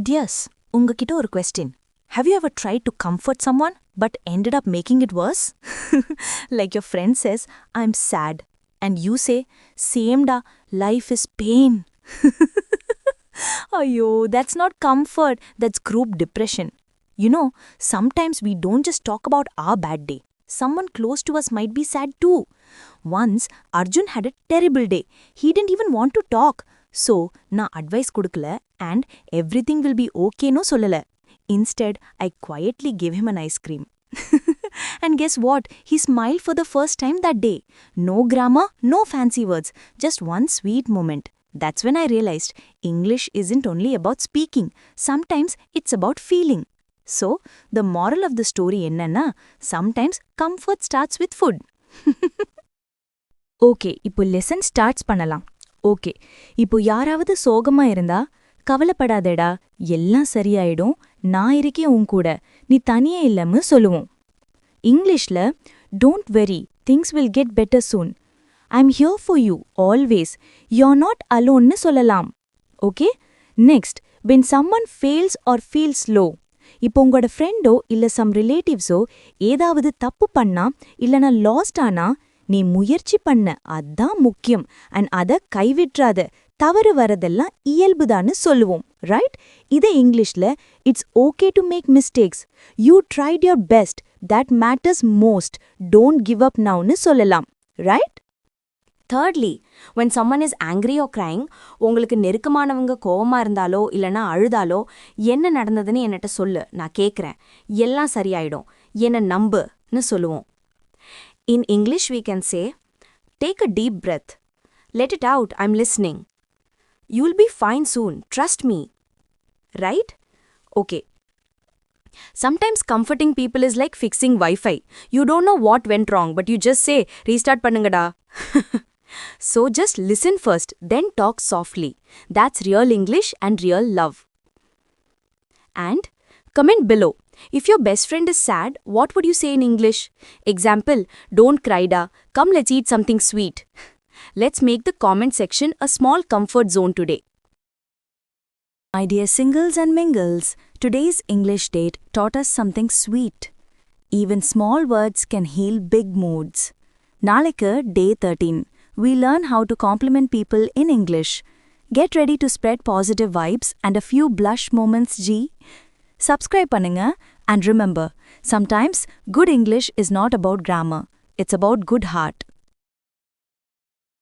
Dias, உங்ககிட்ட ஒரு question. Have you ever tried to comfort someone but ended up making it worse? Like your friend says, I'm sad. And you say, same da, life is pain. Ayyo, that's not comfort, that's group depression. You know, sometimes we don't just talk about our bad day. Someone close to us might be sad too. Once, Arjun had a terrible day. He didn't even want to talk. So, na advice kudukala and everything will be okay no sollala. Instead, I quietly gave him an ice cream. And guess what? He smiled for the first time that day. No grammar, no fancy words, just one sweet moment. That's when I realized English isn't only about speaking. Sometimes it's about feeling. So, the moral of the story enna, sometimes comfort starts with food. Okay, இப்போ lesson starts பண்ணலாம். Okay, இப்போ யாராவது சோகமா இருந்தா கவலைப்படாதேடா, எல்லாம் சரியாயிடும், நான் இருக்கேன் உன் கூட, நீ தனியே இல்லைன்னு சொல்லுவோம். இங்கிலீஷ்ல don't worry, things will get better soon, I'm here for you always, you're not அலோன்னு சொல்லலாம். Okay, next, when someone fails or feels low, இப்போ உங்களோட ஃப்ரெண்டோ இல்ல சம் ரிலேட்டிவ்ஸோ ஏதாவது தப்பு பண்ணா இல்லனா லாஸ்ட் ஆனா, நீ முயற்சி பண்ண, அதான் முக்கியம், அண்ட் அத கைவிட்றாத, தவறு வரதெல்லாம் இயல்புதான்னு சொல்லுவோம், ரைட்? இதே இங்கிலீஷ்ல it's okay to make mistakes, you tried your best, that matters most, don't give up நவுன்னு சொல்லலாம், right? Thirdly, when someone is angry or crying, உங்களுக்கு நெருக்கமானவங்க கோவமா இருந்தாலோ இல்லனா அழுதாலோ என்ன நடந்ததுன்னு என்னட்ட சொல்லு, நான் கேக்குறேன், எல்லாம் சரியாயிடும், என்ன நம்புன்னு சொல்லுவோம். In English we can say, take a deep breath, let it out, I'm listening. You'll be fine soon, trust me. Right? Okay. Sometimes comforting people is like fixing Wi-Fi. You don't know what went wrong, but you just say, restart pannungada. So just listen first, then talk softly. That's real English and real love. And comment below. If your best friend is sad, what would you say in English? Example, don't cry da, come let's eat something sweet. Let's make the comment section a small comfort zone today. My dear singles and mingles, today's English date taught us something sweet. Even small words can heal big moods. Nalika, day 13. We learn how to compliment people in English. Get ready to spread positive vibes and a few blush moments, G. Subscribe pannunga, and remember, sometimes good English is not about grammar, it's about good heart.